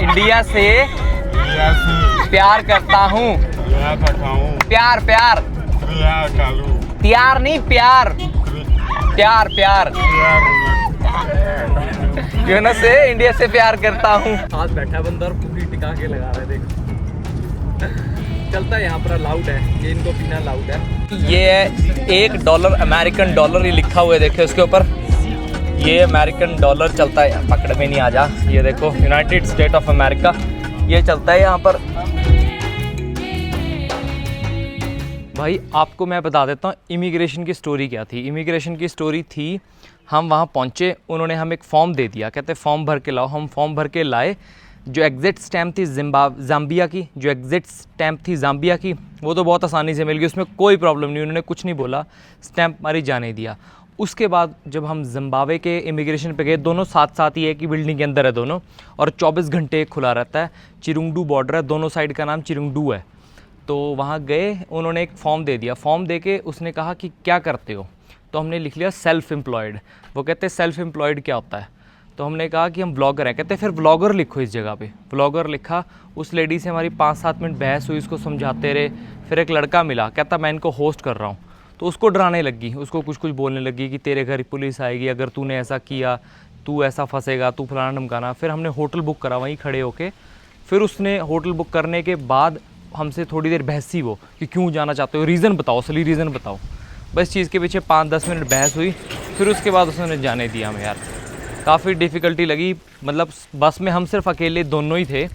India से प्यार करता हूँ। प्यार प्यार प्यार नहीं प्यार प्यार प्यार यूनस से इंडिया से प्यार करता हूँ। हाथ बैठा बंदा और पूरी टिका के लगा रहा है, देख चलता है यहाँ पर अलाउड है, ये इनको पीना अलाउड है। ये $1 अमेरिकन डॉलर, ये लिखा हुआ है देखिए उसके ऊपर, ये अमेरिकन डॉलर चलता है। पकड़ में नहीं आ जा, ये देखो यूनाइटेड स्टेट ऑफ अमेरिका ये चलता है यहाँ पर। भाई आपको मैं बता देता हूँ इमिग्रेशन की स्टोरी क्या थी। इमिग्रेशन की स्टोरी थी, हम वहाँ पहुँचे, उन्होंने हमें एक फॉर्म दे दिया, कहते फॉर्म भर के लाओ। हम फॉर्म भर के लाए। जो एग्ज़िट स्टैम्प थी ज़ाम्बिया की, जो एग्ज़िट स्टैम्प थी ज़ाम्बिया की, वो तो बहुत आसानी से मिल गई, उसमें कोई प्रॉब्लम नहीं, उन्होंने कुछ नहीं बोला, स्टैम्प हमारी जाने दिया। उसके बाद जब हम ज़िम्बाब्वे के इमिग्रेशन पे गए, दोनों साथ साथ ही है कि बिल्डिंग के अंदर है दोनों, और 24 घंटे खुला रहता है। चिरुंगडू बॉर्डर है, दोनों साइड का नाम चिरुंगडू है। तो वहाँ गए, उन्होंने एक फॉर्म दे दिया। फॉर्म दे के उसने कहा कि क्या करते हो, तो हमने लिख लिया सेल्फ़ एम्प्लॉयड। वो कहते सेल्फ़ एम्प्लॉयड क्या होता है, तो हमने कहा कि हम ब्लॉगर हैं। कहते फिर ब्लॉगर लिखो इस जगह पे। ब्लॉगर लिखा। उस लेडी से हमारी 5-7 मिनट बहस हुई, उसको समझाते रहे। फिर एक लड़का मिला, कहता मैं इनको होस्ट कर रहा हूँ, तो उसको डराने लगी, उसको कुछ कुछ बोलने लगी कि तेरे घर पुलिस आएगी अगर तूने ऐसा किया, तू ऐसा फंसेगा, तू फलाना ढमकाना। फिर हमने होटल बुक करा वहीं खड़े होके। फिर उसने होटल बुक करने के बाद हमसे थोड़ी देर बहसी वो कि क्यों जाना चाहते हो, रीज़न बताओ, असली रीज़न बताओ। बस चीज़ के पीछे 5-10 मिनट बहस हुई, फिर उसके बाद उसने जाने दिया हमें। यार काफ़ी डिफ़िकल्टी लगी, मतलब बस में हम सिर्फ अकेले दोनों ही थे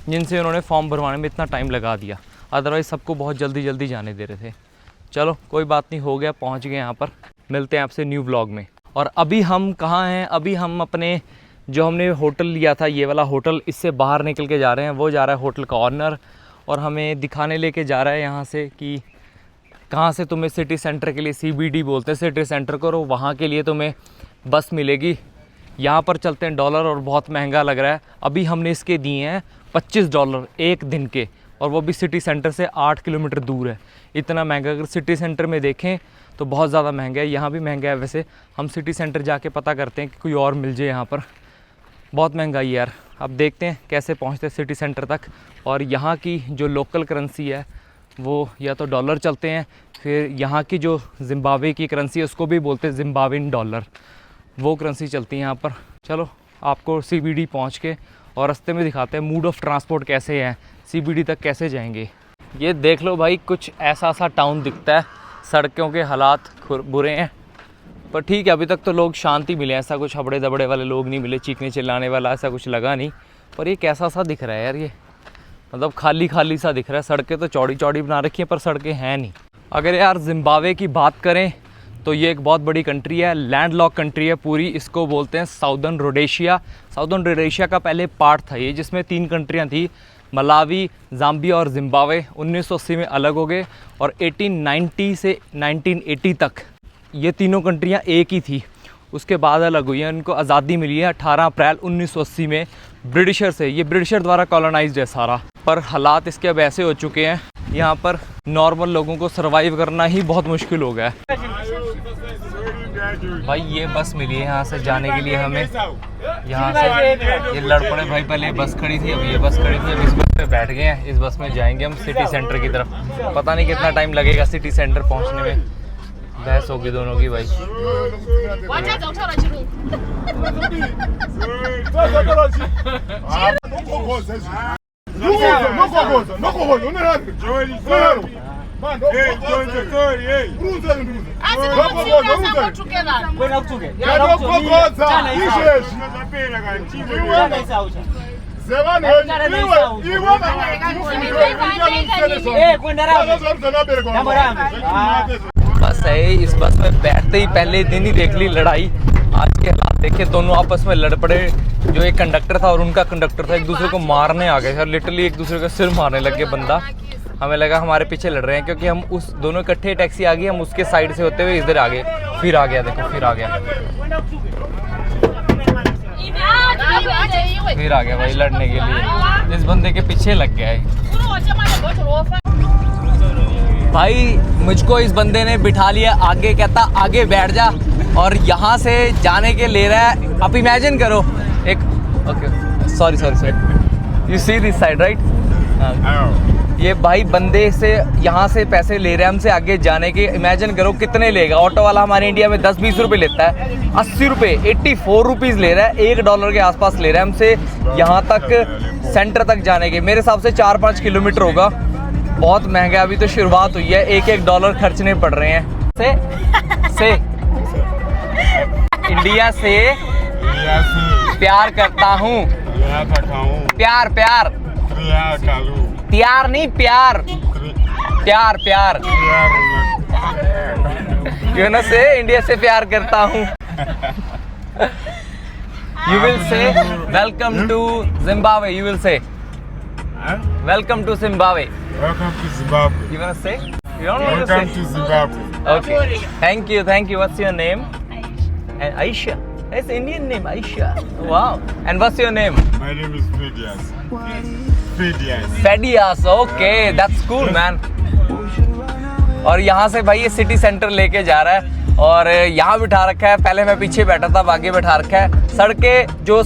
जिनसे उन्होंने फॉर्म भरवाने में इतना टाइम लगा दिया, अदरवाइज़ सबको बहुत जल्दी जल्दी जाने दे रहे थे। चलो कोई बात नहीं, हो गया, पहुंच गए यहाँ पर। मिलते हैं आपसे न्यू व्लॉग में। और अभी हम कहाँ हैं, अभी हम अपने जो हमने होटल लिया था, ये वाला होटल, इससे बाहर निकल के जा रहे हैं। वो जा रहा है होटल का ऑनर और हमें दिखाने लेके जा रहा है यहाँ से कि कहाँ से तुम्हें सिटी सेंटर के लिए, CBD बोलते हैं सिटी सेंटर को, और वहाँ के लिए तुम्हें बस मिलेगी। यहाँ पर चलते हैं डॉलर और बहुत महंगा लग रहा है। अभी हमने इसके दिए हैं $25 एक दिन के, और वो भी सिटी सेंटर से 8 किलोमीटर दूर है। इतना महंगा, अगर सिटी सेंटर में देखें तो बहुत ज़्यादा महंगा है, यहाँ भी महंगा है। वैसे हम सिटी सेंटर जाके पता करते हैं कि कोई और मिल जाए यहाँ पर। बहुत महंगाई है यार। अब देखते हैं कैसे पहुँचते हैं सिटी सेंटर तक। और यहाँ की जो लोकल करेंसी है वो या तो डॉलर चलते हैं, फिर यहाँ की जो ज़िम्बाब्वे की करेंसी है उसको भी बोलते हैं ज़िम्बाब्वेन डॉलर, वो करेंसी चलती है यहाँ पर। चलो आपको CBD पहुँच के और रास्ते में दिखाते हैं मूड ऑफ ट्रांसपोर्ट कैसे है, CBD तक कैसे जाएंगे। ये देख लो भाई, कुछ ऐसा सा टाउन दिखता है। सड़कों के हालात बुरे हैं, पर ठीक है, अभी तक तो लोग शांति मिले, ऐसा कुछ हबड़े दबड़े वाले लोग नहीं मिले, चीखने चिल्लाने वाला ऐसा कुछ लगा नहीं। पर ये कैसा सा दिख रहा है यार, ये मतलब खाली खाली सा दिख रहा है। सड़कें तो चौड़ी चौड़ी बना रखी हैं पर सड़कें हैं नहीं। अगर यार ज़िम्बाब्वे की बात करें तो ये एक बहुत बड़ी कंट्री है, लैंडलॉक कंट्री है पूरी। इसको बोलते हैं साउदर्न रोडेशिया। साउदर्न रोडेशिया का पहले पार्ट था ये, जिसमें 3 कंट्रियाँ थी, मलावी, ज़ाम्बिया और ज़िम्बाब्वे। 1980 में अलग हो गए और 1890 से 1980 तक ये तीनों कंट्रियाँ एक ही थी। उसके बाद अलग हुई है, इनको आज़ादी मिली है 18 अप्रैल 1980 में ब्रिटिशर से। ये ब्रिटिशर द्वारा कॉलोनाइज्ड है सारा, पर हालात इसके अब ऐसे हो चुके हैं, यहाँ पर नॉर्मल लोगों को सर्वाइव करना ही बहुत मुश्किल हो गया है। भाई ये बस मिली है यहाँ से जाने के लिए हमें, यहाँ से ये लड़ पड़े भाई। पहले बस खड़ी थी, अब ये बस खड़ी थी, अब इस बस पे बैठ गए हैं। इस बस में जाएंगे हम सिटी सेंटर की तरफ। पता नहीं कितना टाइम लगेगा सिटी सेंटर पहुँचने में, बहस होगी दोनों की भाई। बस है, इस बस में बैठते ही पहले दिन ही देख ली लड़ाई। आज के हालात देखे, दोनों आपस में लड़ पड़े। जो एक कंडक्टर था और उनका कंडक्टर था, एक दूसरे को मारने आ गए, लिटरली एक दूसरे का सिर मारने लग गए बंदा। हमें लगा हमारे पीछे लड़ रहे हैं, क्योंकि हम उस दोनों इकट्ठे टैक्सी आ गई, हम उसके साइड से होते हुए इधर आ गए। फिर आ गया, देखो फिर आ गया, फिर आ गया भाई लड़ने के लिए। इस बंदे के पीछे लग गया है भाई। मुझको इस बंदे ने बिठा लिया आगे, कहता आगे बैठ जा, और यहाँ से जाने के ले रहा है। आप इमेजिन करो एक, okay sorry, you see this side right. ये भाई बंदे से यहाँ से पैसे ले रहे हैं हमसे आगे जाने के। इमेजिन करो कितने लेगा। ऑटो वाला हमारे इंडिया में 10-20 रुपए लेता है, 80 रुपए 84 रुपीज़ ले रहा है, $1 के आसपास ले रहा है हमसे यहाँ तक सेंटर तक जाने के। मेरे हिसाब से 4-5 किलोमीटर होगा। बहुत महंगा, अभी तो शुरुआत हुई है, $1-1 खर्चने पड़ रहे हैं। से इंडिया से प्यार करता हूँ, प्यार प्यार प्यार नहीं प्यार प्यार प्यार यू नो से इंडिया से प्यार करता हूँ। You will say welcome to Zimbabwe. You will say welcome to Zimbabwe. Welcome to Zimbabwe. You wanna say? You don't want to Welcome say? to Zimbabwe. Okay. Thank you. Thank you. What's your name? And Aisha. It's Indian name, Aisha. Wow. And what's your name? My name is Fedias. Fedias. Fedias. Okay. That's cool, man. और यहाँ से भाई ये city centre लेके जा रहा है और यहाँ बिठा रखा है। पहले मैं पीछे बैठा था, आगे बैठा रखा है। सड़कें जो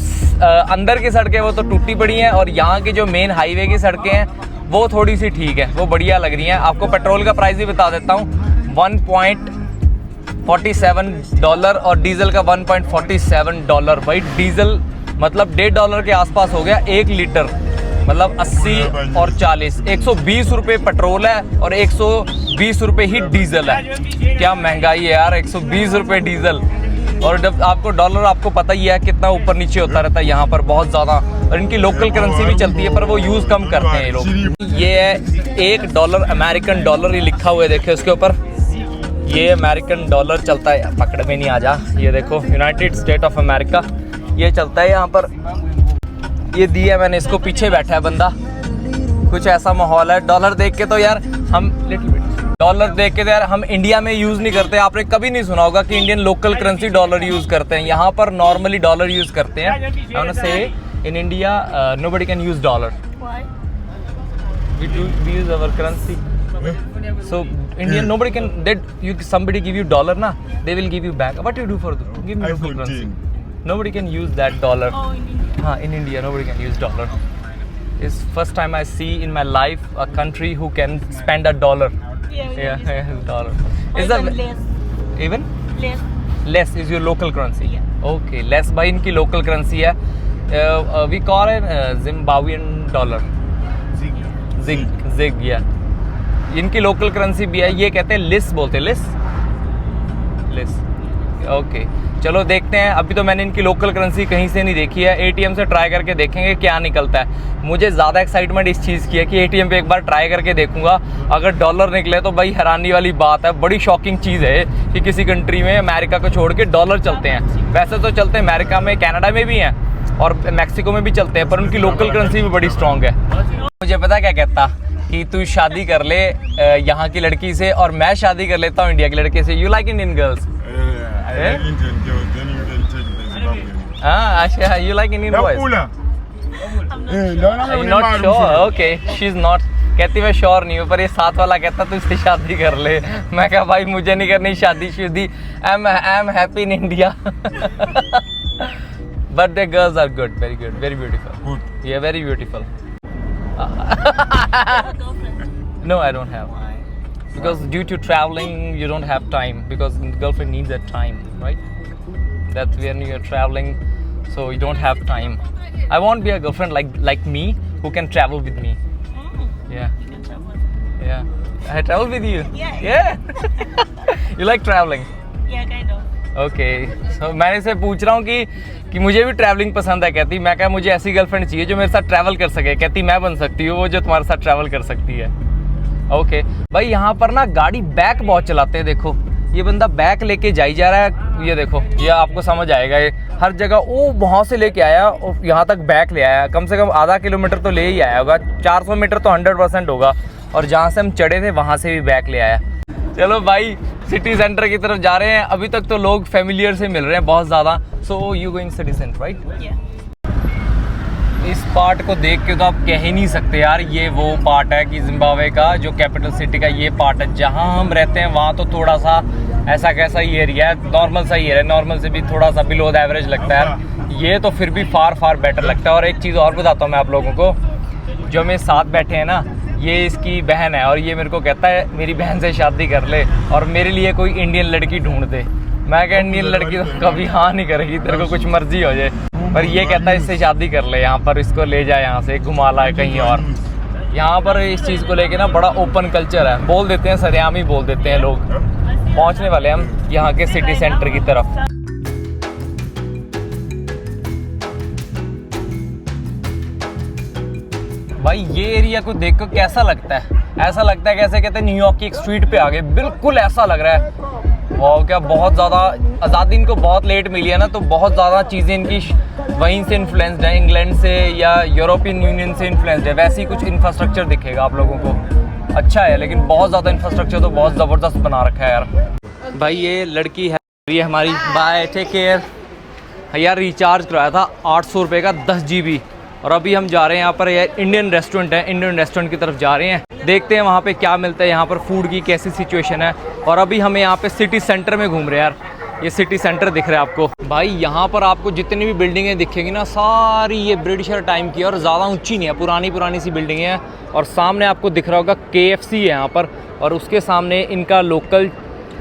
अंदर की सड़कें वो तो टूटी पड़ी हैं और यहाँ की जो मेन हाईवे की सड़कें हैं वो थोड़ी सी ठीक है, वो बढ़िया लग रही हैं। आपको पेट्रोल का प्राइस भी बता देता हूँ, $1.47 और डीजल का $1.47। भाई डीजल मतलब $1.5 के आसपास हो गया 1 लीटर, मतलब 80 और 40, 120 रुपये पेट्रोल है और 120 रुपये ही डीजल है। क्या महंगाई है यार, 120 रुपये डीजल। और जब आपको डॉलर आपको पता ही है कितना ऊपर नीचे होता रहता है यहाँ पर, बहुत ज़्यादा। और इनकी लोकल करेंसी भी चलती है पर वो यूज़ कम करते हैं ये लोग। ये है $1 अमेरिकन डॉलर, ये लिखा हुआ है देखिए उसके ऊपर। ये अमेरिकन डॉलर चलता है, पकड़ में नहीं आ जा। ये देखो यूनाइटेड स्टेट ऑफ अमेरिका ये चलता है यहाँ पर। ये दिया मैंने इसको, पीछे बैठा है बंदा। कुछ ऐसा माहौल है। डॉलर देख के तो यार हम डॉलर देख के तो यार हम इंडिया में यूज़ नहीं करते। आपने कभी नहीं सुना होगा कि Indian local currency dollar use करते हैं। यहाँ पर नॉर्मली डॉलर यूज़ करते हैं। आई वांट टू से in India nobody can use dollar. We use our currency. So Indian nobody can. Somebody give you dollar na, they will give you back. What do you do for them? Give me local currency. Nobody can use that dollar. In India nobody can use dollar. It's first time I see in my life a country who can spend a dollar. Yeah, dollar. Is that even less is your local currency? Yeah. Okay, less by इनकी local currency है. We call it Zimbabwean dollar. Zig, yeah. इनकी local currency भी है। ये कहते हैं लिस, बोलते हैं लिस। ओके चलो देखते हैं। अभी तो मैंने इनकी लोकल करेंसी कहीं से नहीं देखी है। एटीएम से ट्राई करके देखेंगे क्या निकलता है। मुझे ज़्यादा एक्साइटमेंट इस चीज़ की है कि एटीएम पे एक बार ट्राई करके देखूंगा। अगर डॉलर निकले तो भाई हैरानी वाली बात है। बड़ी शॉकिंग चीज़ है कि किसी कंट्री में अमेरिका को छोड़ के डॉलर चलते हैं। वैसे तो चलते हैं अमेरिका में, कनाडा में भी हैं और मैक्सिको में भी चलते हैं, पर उनकी लोकल करेंसी भी बड़ी स्ट्रॉन्ग है। मुझे पता क्या कहता कि तू शादी कर ले यहाँ की लड़की से और मैं शादी कर लेता हूँ इंडिया की लड़के से। You like Indian girls? I like Indian girls, then you can take the Zimbabwean. अच्छा, you like Indian boys? Not sure. Okay, she's not. कहती मैं श्योर नहीं हूँ, पर ये साथ वाला कहता तू इससे शादी कर ले। मैं कहा भाई मुझे नहीं करनी शादी शुदी। I am happy in India. But the girls are good, very beautiful. Good. Yeah, very beautiful. No, I don't have. Because due to traveling, you don't have time. Because girlfriend needs that time, right? That when you're traveling, so you don't have time. I want to be a girlfriend like me, who can travel with me. Yeah. I travel with you. Yeah. You like traveling? Yeah, kind of. Okay so मैंने इसे पूछ रहा हूँ कि मुझे भी travelling पसंद है। कहती मैं कहा मुझे ऐसी गर्लफ्रेंड चाहिए जो मेरे साथ ट्रैवल कर सके। कहती मैं बन सकती हूँ वो जो तुम्हारे साथ ट्रैवल कर सकती है। ओके भाई यहाँ पर ना गाड़ी बैक बहुत चलाते हैं। देखो ये बंदा बैक लेके जा रहा है। ये देखो, ये आपको समझ आएगा। ये हर जगह वो वहाँ से लेके आया और यहाँ तक बैक ले आया। कम से कम आधा किलोमीटर तो ले ही आया होगा, 400 मीटर तो 100% होगा। और जहाँ से हम चढ़े थे वहाँ से भी बैक ले आया। चलो भाई सिटी सेंटर की तरफ जा रहे हैं। अभी तक तो लोग फैमिलियर से मिल रहे हैं बहुत ज़्यादा। So you going city centre right? इस पार्ट को देख के तो आप कह ही नहीं सकते यार ये वो पार्ट है कि जिम्बाब्वे का जो कैपिटल सिटी का ये पार्ट है। जहाँ हम रहते हैं वहाँ तो थोड़ा सा ऐसा कैसा ही एरिया है, नॉर्मल सा ही एरिया, नॉर्मल से भी थोड़ा सा बिलो द एवरेज लगता है। ये तो फिर भी फार बेटर लगता है। और एक चीज़ और बताता हूँ मैं आप लोगों को, जो मेरे साथ बैठे हैं ना, ये इसकी बहन है और ये मेरे को कहता है मेरी बहन से शादी कर ले और मेरे लिए कोई इंडियन लड़की ढूंढ दे। मैं कह इंडियन लड़की तो कभी हाँ नहीं करेगी, तेरे को कुछ मर्जी हो जाए, पर ये कहता है इससे शादी कर ले, यहाँ पर इसको ले जाए, यहाँ से घुमा लाए कहीं और। यहाँ पर इस चीज़ को लेके ना बड़ा ओपन कल्चर है, बोल देते हैं, सरेआम ही बोल देते हैं लोग। पहुँचने वाले हम यहाँ के सिटी सेंटर की तरफ। भाई ये एरिया को देखकर कैसा लगता है? ऐसा लगता है कैसे कहते हैं न्यूयॉर्क की एक स्ट्रीट पे आ गए, बिल्कुल ऐसा लग रहा है। वाह, क्या बहुत ज़्यादा आज़ादी इनको बहुत लेट मिली है ना, तो बहुत ज़्यादा चीज़ें इनकी वहीं से इन्फ्लुएंस्ड है, इंग्लैंड से या यूरोपियन यूनियन से इन्फ्लुएंस्ड है। वैसे ही कुछ इंफ्रास्ट्रक्चर दिखेगा आप लोगों को, अच्छा है, लेकिन बहुत ज़्यादा इंफ्रास्ट्रक्चर तो बहुत ज़बरदस्त बना रखा है यार। भाई ये लड़की है, ये हमारी, बाय, टेक केयर। यार रिचार्ज कराया था 800 रुपये का 10 GB, और अभी हम जा रहे हैं यहाँ पर, यार इंडियन रेस्टोरेंट है, इंडियन रेस्टोरेंट की तरफ जा रहे हैं, देखते हैं वहाँ पे क्या मिलता है, यहाँ पर फूड की कैसी सिचुएशन है। और अभी हमें यहाँ पे सिटी सेंटर में घूम रहे हैं यार, ये सिटी सेंटर दिख रहा है आपको। भाई यहाँ पर आपको जितनी भी बिल्डिंगें दिखेंगी ना, सारी ये ब्रिटिशर टाइम की, और ज़्यादा ऊंची नहीं है, पुरानी सी बिल्डिंगें हैं। और सामने आपको दिख रहा होगा KFC है यहाँ पर, और उसके सामने इनका local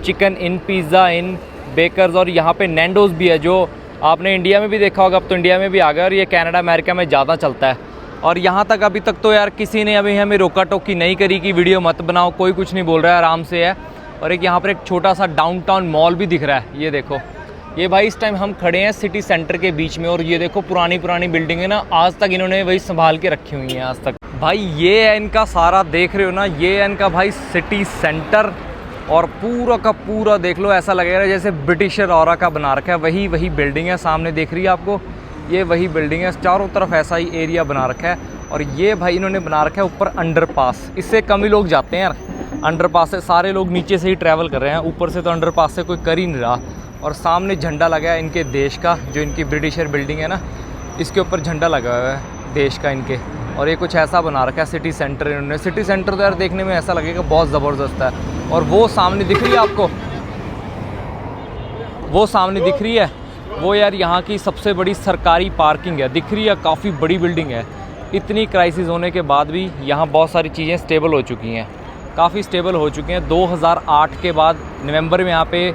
Chicken Inn, Pizza Inn, Bakers, और यहाँ पे नैंडोज़ भी है, जो आपने इंडिया में भी देखा होगा, अब तो इंडिया में भी आ गया, और ये कनाडा अमेरिका में ज़्यादा चलता है। और यहाँ तक अभी तक तो यार किसी ने अभी हमें रोका टोकी नहीं करी कि वीडियो मत बनाओ, कोई कुछ नहीं बोल रहा है, आराम से है। और एक यहाँ पर एक छोटा सा डाउनटाउन मॉल भी दिख रहा है, ये देखो। ये भाई इस टाइम हम खड़े हैं सिटी सेंटर के बीच में, और ये देखो पुरानी बिल्डिंग है ना, आज तक इन्होंने वही संभाल के रखी हुई हैं आज तक। भाई ये है इनका सारा, देख रहे हो ना, ये है इनका भाई सिटी सेंटर, और पूरा का पूरा देख लो, ऐसा लगेगा जैसे ब्रिटिशर ऑरा का बना रखा है। वही बिल्डिंग है, सामने दिख रही है आपको, ये वही बिल्डिंग है, चारों तरफ ऐसा ही एरिया बना रखा है। और ये भाई इन्होंने बना रखा है ऊपर अंडरपास, इससे कम ही लोग जाते हैं यार, अंडरपास से सारे लोग नीचे से ही ट्रैवल कर रहे हैं, ऊपर से तो अंडरपास से कोई कर ही नहीं रहा। और सामने झंडा लगा है इनके देश का, जो इनकी ब्रिटिशर बिल्डिंग है ना, इसके ऊपर झंडा लगा हुआ है देश का इनके। और ये कुछ ऐसा बना रखा है सिटी सेंटर इन्होंने। सिटी सेंटर तो यार देखने में ऐसा लगेगा बहुत ज़बरदस्त है। और वो सामने दिख रही है आपको, वो सामने दिख रही है, वो यार यहाँ की सबसे बड़ी सरकारी पार्किंग है, दिख रही है, काफ़ी बड़ी बिल्डिंग है। इतनी क्राइसिस होने के बाद भी यहाँ बहुत सारी चीज़ें स्टेबल हो चुकी हैं, काफ़ी स्टेबल हो चुकी हैं। 2008 के बाद नवंबर में यहाँ पे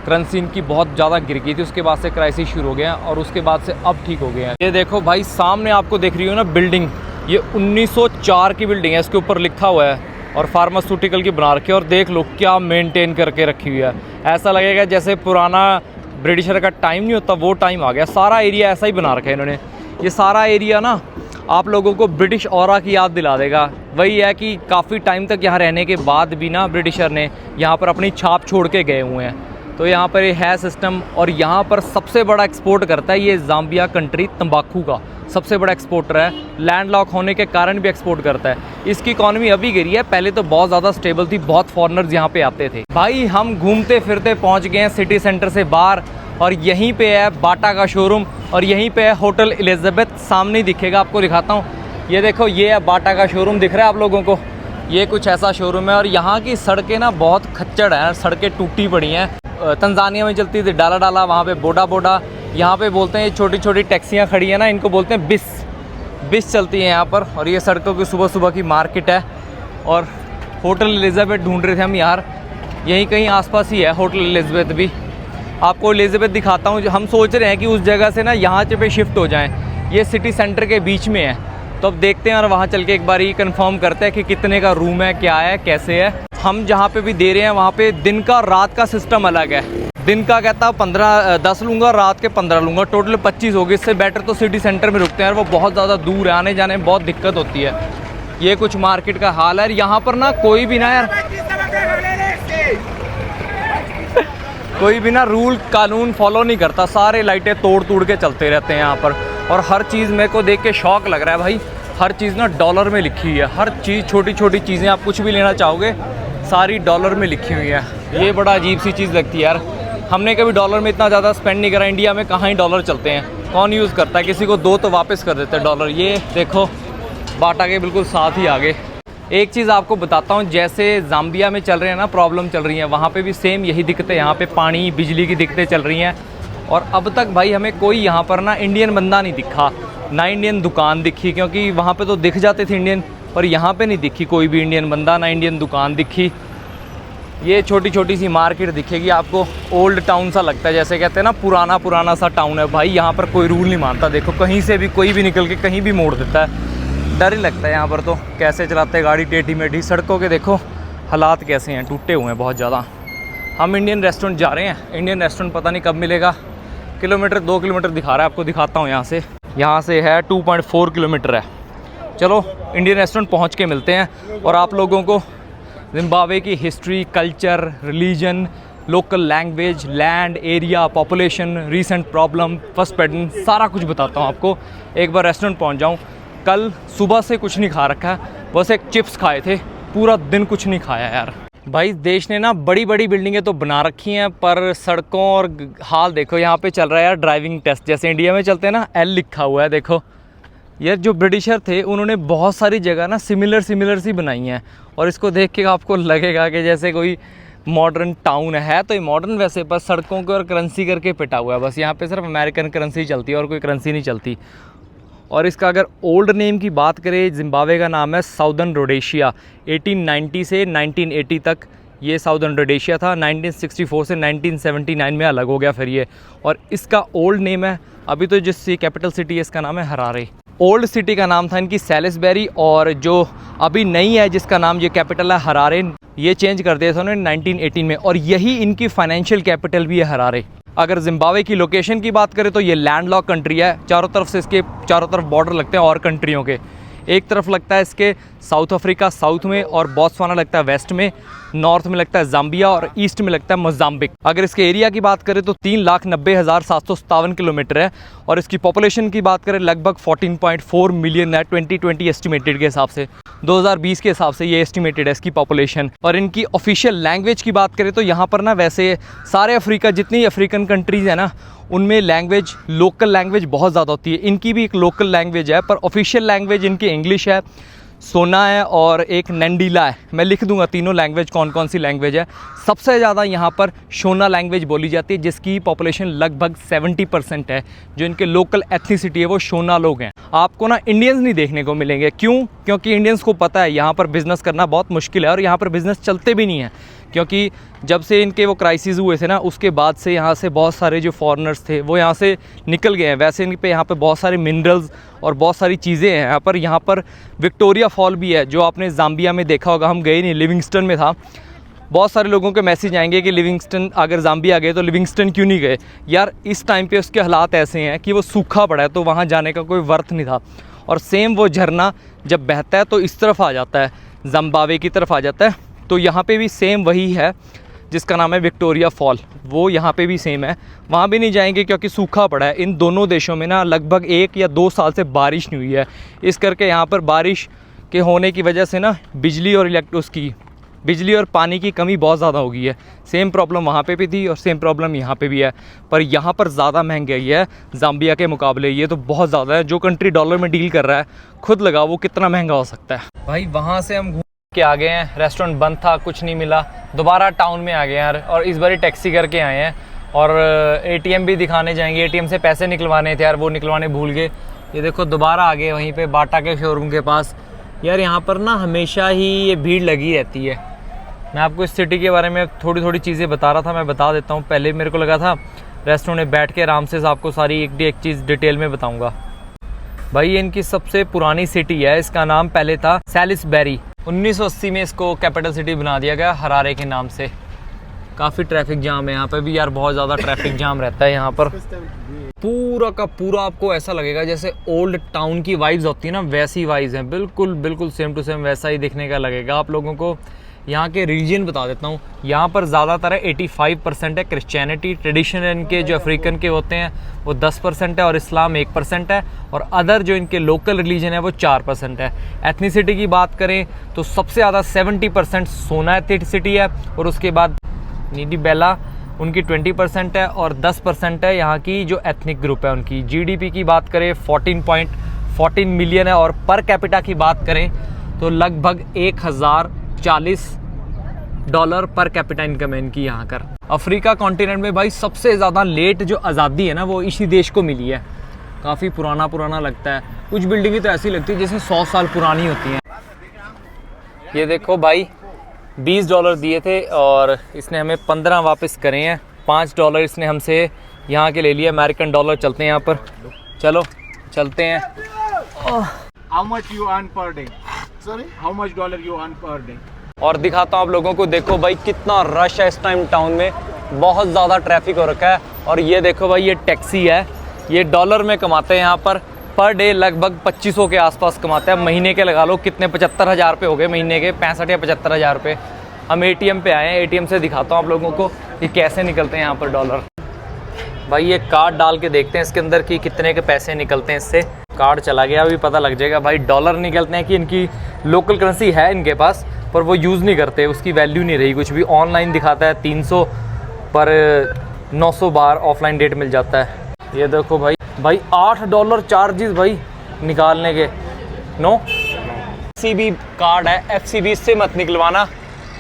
करेंसी इनकी बहुत ज़्यादा गिर गई थी, उसके बाद से क्राइसिस शुरू हो गया, और उसके बाद से अब ठीक हो गया है। ये देखो भाई सामने आपको दिख रही हो ना बिल्डिंग, ये 1904 की बिल्डिंग है, इसके ऊपर लिखा हुआ है, और फार्मास्यूटिकल की बना रखी है। और देख लो क्या मेंटेन करके रखी हुई है, ऐसा लगेगा जैसे पुराना ब्रिटिशर का टाइम नहीं होता, वो टाइम आ गया। सारा एरिया ऐसा ही बना रखा है इन्होंने। ये सारा एरिया ना आप लोगों को ब्रिटिश ऑरा की याद दिला देगा। वही है कि काफ़ी टाइम तक यहाँ रहने के बाद भी ना ब्रिटिशर ने यहाँ पर अपनी छाप छोड़ के गए हुए हैं, तो यहाँ पर ये है सिस्टम। और यहाँ पर सबसे बड़ा एक्सपोर्ट करता है ये ज़ाम्बिया कंट्री, तंबाकू का सबसे बड़ा एक्सपोर्टर है, लैंडलॉक होने के कारण भी एक्सपोर्ट करता है। इसकी इकॉनमी अभी गिरी है, पहले तो बहुत ज़्यादा स्टेबल थी, बहुत फॉरेनर्स यहाँ पे आते थे। भाई हम घूमते फिरते पहुँच गए हैं सिटी सेंटर से बाहर, और यहीं पे है बाटा का शोरूम, और यहीं पे है होटल एलिजाबेथ, सामने ही दिखेगा, आपको दिखाता हूँ। ये देखो, ये है बाटा का शोरूम, दिख रहा है आप लोगों को, ये कुछ ऐसा शोरूम है। और यहाँ की सड़कें ना बहुत खच्चड़ हैं, सड़कें टूटी पड़ी हैं। तंजानिया में चलती थी डाला, वहाँ पे बोडा, यहाँ पे बोलते हैं छोटी छोटी टैक्सियाँ खड़ी हैं ना, इनको बोलते हैं बिस चलती हैं यहाँ पर। और ये सड़कों की सुबह की मार्केट है। और होटल एलिजाबेथ ढूंढ रहे थे हम यार, यहीं कहीं आसपास ही है होटल एलिजाबेथ भी। आपको एलिजाबेथ दिखाता हूँ। हम सोच रहे हैं कि उस जगह से ना यहाँ पे शिफ्ट हो जाएं, ये सिटी सेंटर के बीच में है, तो अब देखते हैं और वहाँ चल के एक बार ही कंफर्म करते हैं कि कितने का रूम है, क्या है, कैसे है। हम जहाँ पे भी दे रहे हैं वहाँ पे दिन का रात का सिस्टम अलग है। दिन का कहता है 10 लूँगा, रात के 15 लूँगा, टोटल 25 होगी। इससे बेटर तो सिटी सेंटर में रुकते हैं, और वो बहुत ज़्यादा दूर है, आने जाने में बहुत दिक्कत होती है। ये कुछ मार्केट का हाल है। यहाँ पर ना कोई भी ना यार कोई भी ना रूल कानून फॉलो नहीं करता, सारे लाइटें तोड़ के चलते रहते हैं यहाँ पर। और हर चीज़ मेरे को देख के शौक लग रहा है भाई, हर चीज़ ना डॉलर में लिखी हुई है, हर चीज़ छोटी चीज़ें आप कुछ भी लेना चाहोगे सारी डॉलर में लिखी हुई है। ये बड़ा अजीब सी चीज़ लगती है यार, हमने कभी डॉलर में इतना ज़्यादा स्पेंड नहीं करा, इंडिया में कहाँ ही डॉलर चलते हैं, कौन यूज़ करता है, किसी को दो तो वापस कर देते हैं डॉलर। ये देखो बाटा के बिल्कुल साथ ही आगे। एक चीज़ आपको बताता हूँ, जैसे ज़ाम्बिया में चल रहे हैं ना प्रॉब्लम चल रही है, वहाँ पे भी सेम यही दिक्कतें, यहाँ पे पानी बिजली की दिक्कतें चल रही हैं। और अब तक भाई हमें कोई यहाँ पर ना इंडियन बंदा नहीं दिखा, ना इंडियन दुकान दिखी, क्योंकि वहाँ पे तो दिख जाते थे इंडियन, पर यहाँ पे नहीं दिखी कोई भी इंडियन बंदा, ना इंडियन दुकान दिखी। ये छोटी छोटी सी मार्केट दिखेगी आपको, ओल्ड टाउन सा लगता है, जैसे कहते हैं ना पुराना पुराना सा टाउन है। भाई यहाँ पर कोई रूल नहीं मानता, देखो कहीं से भी कोई भी निकल के कहीं भी मोड़ देता है, डर ही लगता है यहाँ पर। तो कैसे चलाते हैं गाड़ी टेढ़ी मेढ़ी, सड़कों के देखो हालात कैसे हैं, टूटे हुए हैं बहुत ज़्यादा। हम इंडियन रेस्टोरेंट जा रहे हैं, इंडियन रेस्टोरेंट पता नहीं कब मिलेगा, किलोमीटर 2 किलोमीटर दिखा रहा है, आपको दिखाता हूँ। यहाँ से है 2.4 किलोमीटर है। चलो इंडियन रेस्टोरेंट पहुँच के मिलते हैं और आप लोगों को जिम्बाब्वे की history, culture, religion, local language, land area, population, recent problem, first pattern, सारा कुछ बताता हूँ आपको। एक बार रेस्टोरेंट पहुँच जाऊँ। कल सुबह से कुछ नहीं खा रखा है, बस एक चिप्स खाए थे, पूरा दिन कुछ नहीं खाया यार। भाई देश ने ना बड़ी बड़ी बिल्डिंगें तो बना रखी हैं, पर सड़कों और हाल देखो। यहाँ पे चल रहा है यार ड्राइविंग टेस्ट, जैसे इंडिया में चलते हैं ना, L लिखा हुआ है देखो। यार जो ब्रिटिशर थे उन्होंने बहुत सारी जगह ना सिमिलर सी बनाई हैं, और इसको देख के आपको लगेगा कि जैसे कोई मॉडर्न टाउन है। तो ये मॉडर्न वैसे, पर सड़कों को और करेंसी करके पिटा हुआ है बस। यहाँ पे सिर्फ अमेरिकन करेंसी चलती है और कोई करेंसी नहीं चलती। और इसका अगर ओल्ड नेम की बात करें, जिम्बाब्वे का नाम है साउदर्न रोडेशिया। 1890 से 1980 तक ये साउदर्न रोडेशिया था। 1964 से 1979 में अलग हो गया फिर ये। और इसका ओल्ड नेम है, अभी तो जिस कैपिटल सिटी है इसका नाम है हरारे। ओल्ड सिटी का नाम था इनकी सैलिसबेरी, और जो अभी नई है जिसका नाम ये कैपिटल है हरारे, ये चेंज कर दिया था उन्होंने 1918 में। और यही इनकी फाइनेंशियल कैपिटल भी है हरारे। अगर जिम्बाब्वे की लोकेशन की बात करें तो ये लैंडलॉक कंट्री है, चारों तरफ से इसके चारों तरफ बॉर्डर लगते हैं और कंट्रियों के। एक तरफ लगता है इसके साउथ अफ्रीका साउथ में, और बोत्सवाना लगता है वेस्ट में, नॉर्थ में लगता है जाम्बिया, और ईस्ट में लगता है मोजाम्बिक। अगर इसके एरिया की बात करें तो 3,90,757 किलोमीटर है, और इसकी पॉपुलेशन की बात करें लगभग 14.4 मिलियन है 2020 एस्टिमेटेड के हिसाब से। 2020 के हिसाब से ये एस्टिमेटेड है इसकी पॉपुलेशन। और इनकी ऑफिशियल लैंग्वेज की बात करें तो यहाँ पर ना वैसे सारे अफ्रीका जितनी अफ्रीकन कंट्रीज़ है ना, उनमें लैंग्वेज, लोकल लैंग्वेज बहुत ज़्यादा होती है। इनकी भी एक लोकल लैंग्वेज है, पर ऑफिशियल लैंग्वेज इनकी इंग्लिश है, सोना है और एक नंडीला है। मैं लिख दूंगा तीनों लैंग्वेज कौन कौन सी लैंग्वेज है। सबसे ज़्यादा यहाँ पर शोना लैंग्वेज बोली जाती है, जिसकी पॉपुलेशन लगभग 70% है। जो इनके लोकल एथनिसिटी है वो शोना लोग हैं। आपको ना इंडियंस नहीं देखने को मिलेंगे, क्यों? क्योंकि इंडियंस को पता है यहाँ पर बिज़नेस करना बहुत मुश्किल है, और यहाँ पर बिज़नेस चलते भी नहीं है। क्योंकि जब से इनके वो क्राइसिस हुए थे ना, उसके बाद से यहाँ से बहुत सारे जो फॉरेनर्स थे वो यहाँ से निकल गए हैं। वैसे इन पे यहाँ पे बहुत सारे मिनरल्स और बहुत सारी चीज़ें हैं यहाँ पर। यहाँ पर विक्टोरिया फॉल भी है, जो आपने जाम्बिया में देखा होगा। हम गए नहीं, लिविंगस्टन में था। बहुत सारे लोगों के मैसेज आएंगे कि लिविंगस्टन, अगर जाम्बिया गए तो लिविंगस्टन क्यों नहीं गए। यार इस टाइम पे उसके हालात ऐसे हैं कि वो सूखा पड़ा है, तो वहाँ जाने का कोई वर्थ नहीं था। और सेम वो झरना जब बहता है तो इस तरफ आ जाता है, जिम्बाब्वे की तरफ आ जाता है। तो यहाँ पे भी सेम वही है जिसका नाम है विक्टोरिया फॉल, वो यहाँ पे भी सेम है। वहाँ भी नहीं जाएंगे क्योंकि सूखा पड़ा है। इन दोनों देशों में ना लगभग 1 या 2 साल से बारिश नहीं हुई है। इस करके यहाँ पर बारिश के होने की वजह से ना बिजली और पानी की कमी बहुत ज़्यादा हो गई है। सेम प्रॉब्लम वहाँ पे भी थी और सेम प्रॉब्लम यहाँ पे भी है, पर यहाँ पर ज़्यादा महंगाई है जाम्बिया के मुकाबले। ये तो बहुत ज़्यादा है। जो कंट्री डॉलर में डील कर रहा है, खुद लगाओ वो कितना महंगा हो सकता है। भाई वहाँ से हम घूम के आ गए हैं, रेस्टोरेंट बंद था, कुछ नहीं मिला, दोबारा टाउन में आ गए यार। और इस बार टैक्सी करके आए हैं, और ATM भी दिखाने जाएंगे। ATM से पैसे निकलवाने थे यार, वो निकलवाने भूल गए। ये देखो दोबारा आ गए वहीं पे बाटा के शोरूम के पास। यार यहाँ पर ना हमेशा ही ये भीड़ लगी रहती है। मैं आपको इस सिटी के बारे में थोड़ी थोड़ी चीज़ें बता रहा था, मैं बता देता हूँ। पहले मेरे को लगा था रेस्टोरेंट में बैठ के आराम से आपको सारी एक चीज़ डिटेल में बताऊँगा। भाई ये इनकी सबसे पुरानी सिटी है, इसका नाम पहले था सैलिसबेरी। 1980 में इसको कैपिटल सिटी बना दिया गया हरारे के नाम से। काफ़ी ट्रैफिक जाम है यहाँ पे भी यार, बहुत ज़्यादा ट्रैफिक जाम रहता है यहाँ पर। पूरा का पूरा आपको ऐसा लगेगा जैसे ओल्ड टाउन की वाइब्स होती है ना, वैसी वाइब्स हैं। बिल्कुल बिल्कुल सेम टू सेम वैसा ही दिखने का लगेगा आप लोगों को। यहाँ के रीजन बता देता हूँ। यहाँ पर ज़्यादातर है 85% है क्रिश्चियनिटी। ट्रेडिशन इनके जो अफ्रीकन के होते हैं वो 10% है, और इस्लाम 1% है, और अदर जो इनके लोकल रिलीजन है वो 4% है। एथनिसिटी की बात करें तो सबसे ज़्यादा 70% सोना एथनिसिटी है, और उसके बाद नीडी बेला उनकी 20% है, और 10% है यहाँ की जो एथनिक ग्रुप है उनकी। GDP की बात करें 14.14 मिलियन है, और पर कैपिटा की बात करें तो लगभग 1040 डॉलर पर कैपिटा इनकम है इनकी यहाँ कर। अफ्रीका कॉन्टिनेंट में भाई सबसे ज़्यादा लेट जो आज़ादी है ना वो इसी देश को मिली है। काफ़ी पुराना लगता है, कुछ बिल्डिंगें तो ऐसी लगती है जैसे 100 साल पुरानी होती हैं। ये देखो भाई $20 दिए थे और इसने हमें 15 वापस करे हैं। $5 इसने हमसे यहाँ के ले लिए, अमेरिकन डॉलर चलते हैं यहाँ पर। चलो चलते हैं। How much you earn per day? Sorry? How much dollar you earn per day? और दिखाता हूँ आप लोगों को, देखो भाई कितना रश है इस टाइम टाउन में, बहुत ज़्यादा ट्रैफिक हो रखा है। और ये देखो भाई ये टैक्सी है, ये डॉलर में कमाते हैं यहाँ पर डे लगभग 2500 के आसपास कमाते हैं। महीने के लगा लो कितने, 75,000 रुपये हो गए महीने के, 65 या 75,000 रुपये। हम ATM पे आए हैं, ATM से दिखाता हूँ आप लोगों को कि कैसे निकलते हैं यहाँ पर डॉलर। भाई ये कार्ड डाल के देखते हैं इसके अंदर कि कितने के पैसे निकलते हैं इससे। कार्ड चला गया, अभी पता लग जाएगा भाई डॉलर निकलते हैं कि इनकी लोकल करेंसी है इनके पास पर वो यूज़ नहीं करते, उसकी वैल्यू नहीं रही कुछ भी। ऑनलाइन दिखाता है 300 पर 900 बार ऑफलाइन डेट मिल जाता है। ये देखो भाई $8 चार्जेस भाई निकालने के। नो FCB कार्ड है, FCB से मत निकलवाना।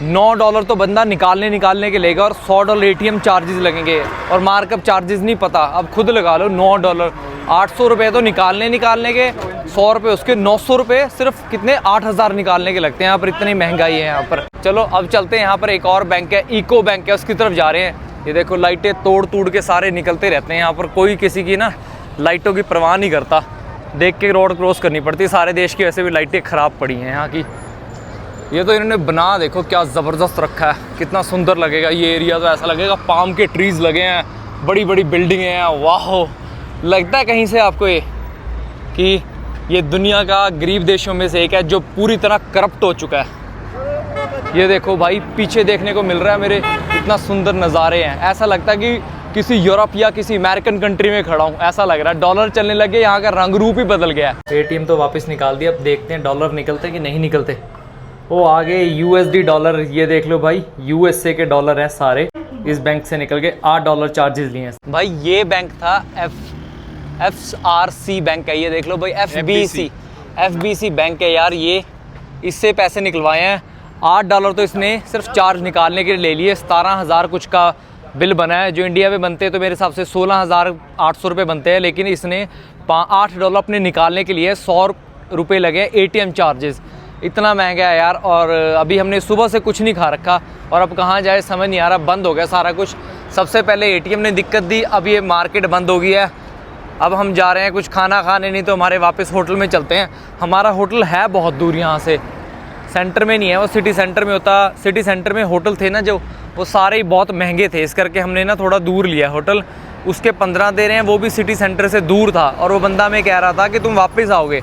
$9 तो बंदा निकालने के लेगा और $100 ATM चार्जेस लगेंगे और मार्कअप चार्जेस नहीं पता, अब खुद लगा लो। $9 800 रुपये तो निकालने के, 100 रुपये उसके, 900 रुपये सिर्फ कितने 8000 निकालने के लगते हैं यहाँ पर। इतनी महंगाई है यहाँ पर। चलो अब चलते हैं, यहाँ पर एक और बैंक है, इको बैंक है, उसकी तरफ जा रहे हैं। ये देखो लाइटें तोड़ के सारे निकलते रहते हैं यहाँ पर, कोई किसी की ना लाइटों की परवाह नहीं करता। देख के रोड क्रॉस करनी पड़ती, सारे देश की वैसे भी लाइटें ख़राब पड़ी हैं यहाँ की। ये तो इन्होंने बना देखो क्या ज़बरदस्त रखा है, कितना सुंदर लगेगा ये एरिया। तो ऐसा लगेगा पाम के ट्रीज़ लगे हैं, बड़ी बिल्डिंगें हैं। वाह, लगता है कहीं से आपको ये कि ये दुनिया का गरीब देशों में से एक है जो पूरी तरह करप्ट हो चुका है। ये देखो भाई पीछे देखने को मिल रहा है मेरे, इतना सुंदर नज़ारे हैं। ऐसा लगता है कि किसी यूरोप या किसी अमेरिकन कंट्री में खड़ा हूँ, ऐसा लग रहा है। डॉलर चलने लगे, यहाँ का रंग रूप ही बदल गया है। ATM तो वापस निकाल दिया, अब देखते हैं डॉलर निकलते कि नहीं निकलते। वो आगे USD डॉलर, ये देख लो भाई USA के डॉलर हैं सारे, इस बैंक से निकल के $8 चार्जेस लिए हैं भाई। ये बैंक था FRC बैंक है, ये देख लो भाई FBC बैंक है यार। ये इससे पैसे निकलवाए हैं। $8 तो इसने सिर्फ चार्ज निकालने के लिए ले लिए। 17,000 कुछ का बिल बना है, जो इंडिया में बनते हैं तो मेरे हिसाब से 16,800 रुपये बनते हैं, लेकिन इसने $8 अपने निकालने के लिए 100 रुपये लगे ATM चार्जेस। इतना महंगा है यार। और अभी हमने सुबह से कुछ नहीं खा रखा और अब कहाँ जाए समझ नहीं आ रहा, बंद हो गया सारा कुछ। सबसे पहले ATM ने दिक्कत दी, अब ये मार्केट बंद हो गई है। अब हम जा रहे हैं कुछ खाना खाने, नहीं तो हमारे वापस होटल में चलते हैं। हमारा होटल है बहुत दूर यहाँ से, सेंटर में नहीं है, वो सिटी सेंटर में होता। सिटी सेंटर में होटल थे ना जो, वो सारे ही बहुत महंगे थे, इस करके हमने ना थोड़ा दूर लिया होटल। उसके 15 दे रहे हैं, वो भी सिटी सेंटर से दूर था। और वो बंदा हमें कह रहा था कि तुम वापस आओगे,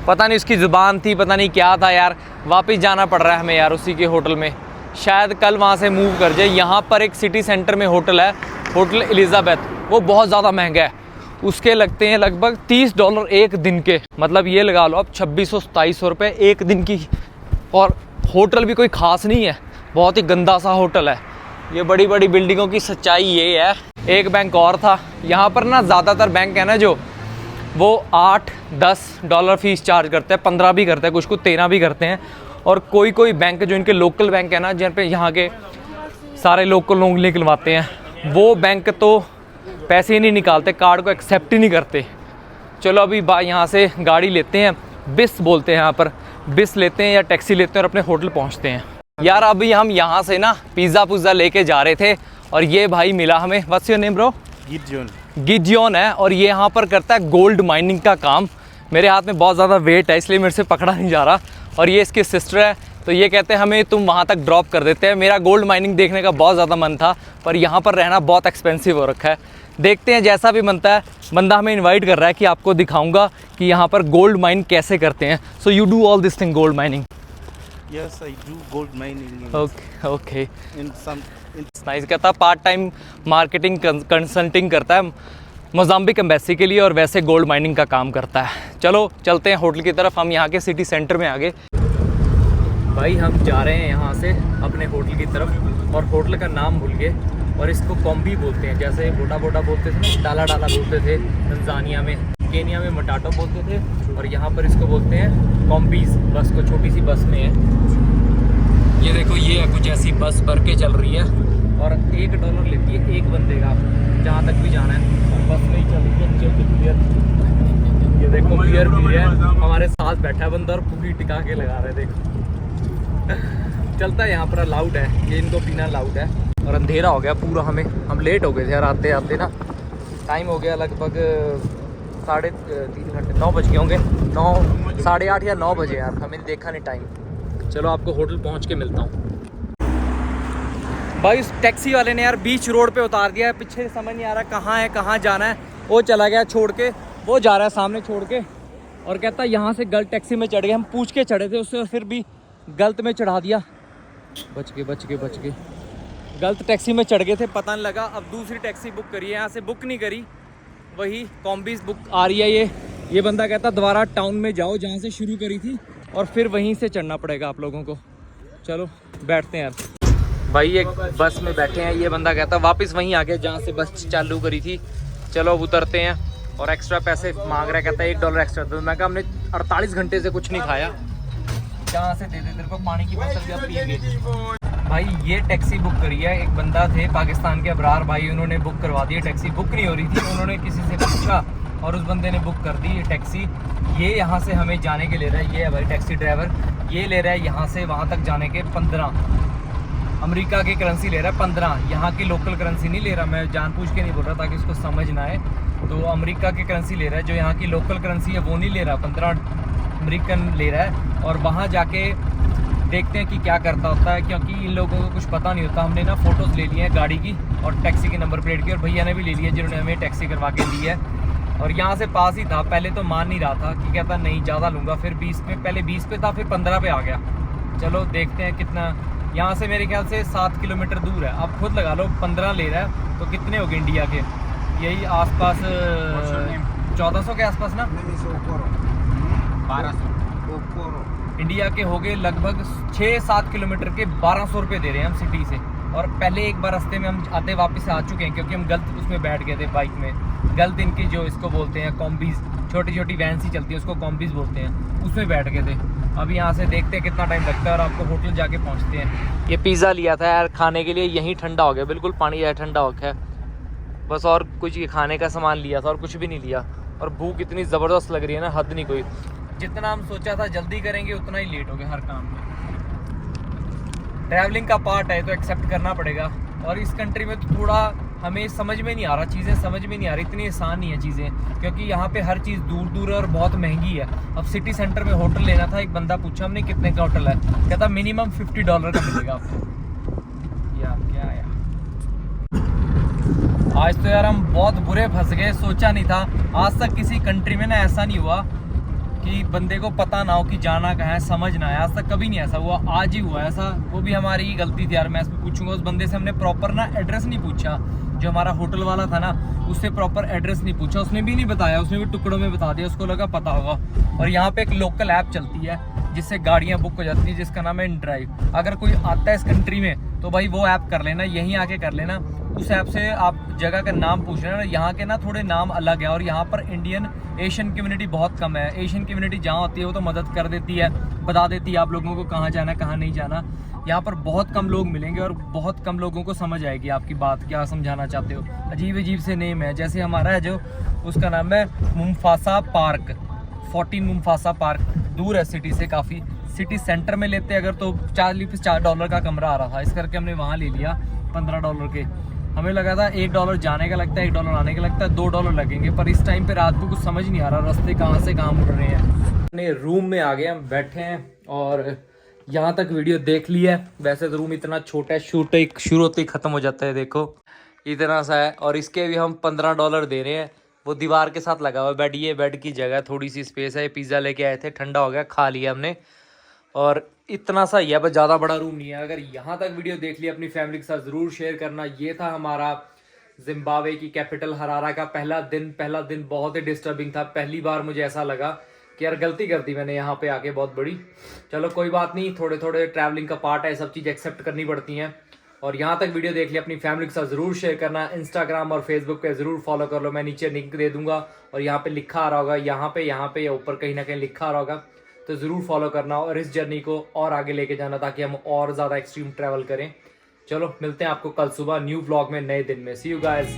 पता नहीं उसकी ज़ुबान थी, पता नहीं क्या था यार। वापस जाना पड़ रहा है हमें यार उसी के होटल में, शायद कल वहाँ से मूव कर जाए। यहाँ पर एक सिटी सेंटर में होटल है, होटल एलिज़ाबेथ, वो बहुत ज़्यादा महंगा है। उसके लगते हैं लगभग $30 एक दिन के, मतलब ये लगा लो अब 2600-2700 रुपये एक दिन की। और होटल भी कोई ख़ास नहीं है, बहुत ही गंदा सा होटल है। ये बड़ी बिल्डिंगों की सच्चाई ये है। एक बैंक और था यहाँ पर ना, ज़्यादातर बैंक है ना जो, वो $8-10 फ़ीस चार्ज करते हैं, 15 भी करते हैं, कुछ 13 भी करते हैं। और कोई बैंक जो इनके लोकल बैंक है ना, जिन पे यहाँ के सारे लोकल लोग निकलवाते हैं, वो बैंक तो पैसे ही नहीं निकालते, कार्ड को एक्सेप्ट ही नहीं करते। चलो अभी यहाँ से गाड़ी लेते हैं, बिस बोलते हैं यहाँ पर, बिस लेते हैं या टैक्सी लेते हैं और अपने होटल पहुँचते हैं। यार अभी हम यहाँ से ना पिज़्ज़ा लेके जा रहे थे और ये भाई मिला हमें। What's your name bro? गिजियोन है, और ये यहाँ पर करता है गोल्ड माइनिंग का काम। मेरे हाथ में बहुत ज़्यादा वेट है इसलिए मेरे से पकड़ा नहीं जा रहा। और ये इसकी सिस्टर है, तो ये कहते हैं हमें तुम वहाँ तक ड्रॉप कर देते हैं। मेरा गोल्ड माइनिंग देखने का बहुत ज़्यादा मन था, पर यहाँ पर रहना बहुत एक्सपेंसिव हो रखा है। देखते हैं जैसा भी बनता है। बंदा हमें इनवाइट कर रहा है कि आपको दिखाऊंगा कि यहाँ पर गोल्ड माइन कैसे करते हैं। So you do all this thing, gold mining? Yes, I do gold mining. Okay In some. Nice. कहता पार्ट टाइम मार्केटिंग कंसल्टिंग करता है मोज़ाम्बिक एम्बेसी के लिए, और वैसे गोल्ड माइनिंग का काम करता है। चलो चलते हैं होटल की तरफ। हम यहाँ के सिटी सेंटर में आ गए भाई। हम जा रहे हैं यहाँ से अपने होटल की तरफ, और होटल का नाम भूल गए, और इसको कॉम्बी बोलते हैं। जैसे बोटा बोलते थे ना, डाला बोलते थे तंजानिया में, केनिया में मटाटो बोलते थे, और यहाँ पर इसको बोलते हैं कॉम्बीज। बस को छोटी सी बस में है। ये देखो, ये है कुछ ऐसी बस भर के चल रही है और $1 लेती है एक बंदे का, जहाँ तक भी जाना है। और बस में ही चल रही है, चिल बियर। ये देखो बियर पी रहे हैं, हमारे साथ बैठा है बंदा और पूरी टिका के लगा रहे हैं, देखो। चलता है यहाँ पर, अलाउड है ये, इनको पीना अलाउड है। और अंधेरा हो गया पूरा, हम लेट हो गए थे यार आते आते ना। टाइम हो गया लगभग 3.5 घंटे, 9 बज गए होंगे, 9, 8:30 या 9 बजे यार, हमें देखा नहीं टाइम। चलो आपको होटल पहुंच के मिलता हूँ। भाई उस टैक्सी वाले ने यार बीच रोड पे उतार दिया है, पीछे समझ नहीं आ रहा कहाँ है, कहाँ जाना है। वो चला गया छोड़ के, वो जा रहा है सामने छोड़ के, और कहता है यहाँ से गलत टैक्सी में चढ़ गए। हम पूछ के चढ़े थे उससे और फिर भी गलत में चढ़ा दिया। बच गए, गलत टैक्सी में चढ़ गए थे, पता नहीं लगा। अब दूसरी टैक्सी बुक करी है, यहाँ से बुक नहीं करी, वही कॉम्बीज बुक आ रही है। ये बंदा कहता दोबारा टाउन में जाओ जहाँ से शुरू करी थी और फिर वहीं से चढ़ना पड़ेगा आप लोगों को। चलो बैठते हैं यार। भाई एक बस में बैठे हैं, ये बंदा कहता वापस वहीं आ गया जहाँ से बस चालू करी थी। चलो अब उतरते हैं। और एक्स्ट्रा पैसे मांग रहा है, कहता है $1 एक्स्ट्रा दो। मैं कहा हमने 48 घंटे से कुछ नहीं खाया, जहाँ से दे दे, तेरे को पानी की बोतल भी आप पिएंगे। भाई ये टैक्सी बुक करी है, एक बंदा थे पाकिस्तान के अबरार भाई, उन्होंने बुक करवा दी। टैक्सी बुक नहीं हो रही थी, उन्होंने किसी से पूछा और उस बंदे ने बुक कर दी ये टैक्सी। ये यहाँ से हमें जाने के ले रहा है, ये है भाई टैक्सी ड्राइवर, ये ले रहा है यहाँ से वहाँ तक जाने के 15 अमेरिका की करेंसी ले रहा है, 15 यहाँ की लोकल करेंसी नहीं ले रहा। मैं जानबूझ के नहीं बोल रहा ताकि इसको समझ ना आए। तो अमेरिका की करेंसी ले रहा है, जो यहाँ की लोकल करेंसी है वो नहीं ले रहा, 15 अमेरिकन ले रहा है। और वहाँ जाके देखते हैं कि क्या करता होता है, क्योंकि इन लोगों को कुछ पता नहीं होता। हमने ना फ़ोटोज़ ले लिए हैं गाड़ी की और टैक्सी के नंबर प्लेट की, और भैया ने भी ले लिया जिन्होंने हमें टैक्सी करवा के दी है। और यहाँ से पास ही था, पहले तो मान नहीं रहा था कि कहता नहीं ज़्यादा लूँगा, फिर 20 पे, पहले 20 पे था, फिर 15 पे आ गया। चलो देखते हैं कितना। यहाँ से मेरे ख्याल से 7 किलोमीटर दूर है, अब खुद लगा लो 15 ले रहा है तो कितने हो गए इंडिया के, यही आसपास 1400 के आसपास ना, 1200 इंडिया के हो गए लगभग 6-7 किलोमीटर के 1200 रुपये दे रहे हैं हम सिटी से। और पहले एक बार रास्ते में हम आते वापस आ चुके हैं, क्योंकि हम गलत उसमें बैठ गए थे बाइक में, गलत इनकी जो इसको बोलते हैं कॉम्बीज, छोटी छोटी वैन सी चलती है उसको कॉम्बीज बोलते हैं, उसमें बैठ गए थे। अब यहाँ से देखते हैं कितना टाइम लगता है और आपको होटल जाके पहुँचते हैं। ये पिज़्ज़ा लिया था यार खाने के लिए, यहीं ठंडा हो गया, बिल्कुल पानी जैसा ठंडा हो गया बस। और कुछ ये खाने का सामान लिया था और कुछ भी नहीं लिया। और भूख इतनी ज़बरदस्त लग रही है ना, हद नहीं कोई। जितना हम सोचा था जल्दी करेंगे उतना ही लेट हो गया हर काम में। ट्रैवलिंग का पार्ट है तो एक्सेप्ट करना पड़ेगा। और इस कंट्री में तो थोड़ा हमें समझ में नहीं आ रहा, चीज़ें समझ में नहीं आ रही, इतनी आसान नहीं है चीज़ें, क्योंकि यहाँ पे हर चीज़ दूर दूर है और बहुत महंगी है। अब सिटी सेंटर में होटल लेना था, एक बंदा पूछा हमने कितने का होटल है, कहता मिनिमम $50 का मिलेगा आपको। यार क्या यार, आज तो यार हम बहुत बुरे फंस गए। सोचा नहीं था, आज तक किसी कंट्री में ना ऐसा नहीं हुआ कि बंदे को पता ना हो कि जाना कहाँ है, समझ ना आए। आज तक कभी नहीं ऐसा हुआ, आज ही हुआ ऐसा। वो भी हमारी ही गलती थी यार। मैं इसमें पूछूंगा उस बंदे से, हमने प्रॉपर ना एड्रेस नहीं पूछा, जो हमारा होटल वाला था ना उससे प्रॉपर एड्रेस नहीं पूछा, उसने भी नहीं बताया, उसने भी टुकड़ों में बता दिया, उसको लगा पता होगा। और यहाँ पे एक लोकल ऐप चलती है जिससे गाड़ियाँ बुक हो जाती है, जिसका नाम है InDrive। अगर कोई आता है इस कंट्री में तो भाई वो ऐप कर लेना, यहीं आके कर लेना। उस ऐप से आप जगह का नाम पूछ रहे हैं, यहाँ के ना थोड़े नाम अलग है। और यहाँ पर इंडियन एशियन कम्युनिटी बहुत कम है। एशियन कम्युनिटी जहाँ होती है वो तो मदद कर देती है, बता देती है आप लोगों को कहाँ जाना है कहाँ नहीं जाना। यहाँ पर बहुत कम लोग मिलेंगे और बहुत कम लोगों को समझ आएगी आपकी बात, क्या समझाना चाहते हो। अजीब अजीब से नेम है, जैसे हमारा है जो, उसका नाम है मुम्फासा पार्क, 14 मुम्फासा पार्क। दूर है सिटी से काफ़ी, सिटी सेंटर में लेते अगर तो $4 का कमरा आ रहा था, इस करके हमने वहाँ ले लिया $15 के। हमें लगा था $1 जाने का लगता है, $1 आने का लगता है, $2 लगेंगे। पर इस टाइम पे रात को कुछ समझ नहीं आ रहा रास्ते कहाँ से कहाँ मुड़ रहे हैं। अपने रूम में आ गए, हम बैठे हैं और यहाँ तक वीडियो देख ली है। वैसे तो रूम इतना छोटा है, शुरू होते ही ख़त्म हो जाता है, देखो इतना सा है। और इसके भी हम $15 दे रहे हैं। वो दीवार के साथ लगा हुआ है बेड, ये बेड की जगह, थोड़ी सी स्पेस है। पिज़्ज़ा लेके आए थे, ठंडा हो गया, खा लिया हमने। और इतना सा ही है, बस ज़्यादा बड़ा रूम नहीं है। अगर यहाँ तक वीडियो देख लिया अपनी फैमिली के साथ ज़रूर शेयर करना। ये था हमारा जिम्बाब्वे की कैपिटल हरारा का पहला दिन बहुत ही डिस्टर्बिंग था। पहली बार मुझे ऐसा लगा कि यार गलती कर दी मैंने यहाँ पे आके, बहुत बड़ी। चलो कोई बात नहीं, थोड़े थोड़े ट्रैवलिंग का पार्ट है, सब चीज़ एक्सेप्ट करनी पड़ती हैं। और यहाँ तक वीडियो देख लिया अपनी फैमिली के साथ ज़रूर शेयर करना। इंस्टाग्राम और फेसबुक पे ज़रूर फॉलो कर लो, मैं नीचे लिंक दे दूंगा। और यहाँ पे लिखा आ रहा होगा, यहाँ पे या ऊपर कहीं ना कहीं लिखा आ रहा होगा, तो ज़रूर फॉलो करना और इस जर्नी को और आगे लेके जाना ताकि हम और ज़्यादा एक्सट्रीम ट्रैवल करें। चलो मिलते हैं आपको कल सुबह न्यू व्लॉग में नए दिन में। सी यू गाइस।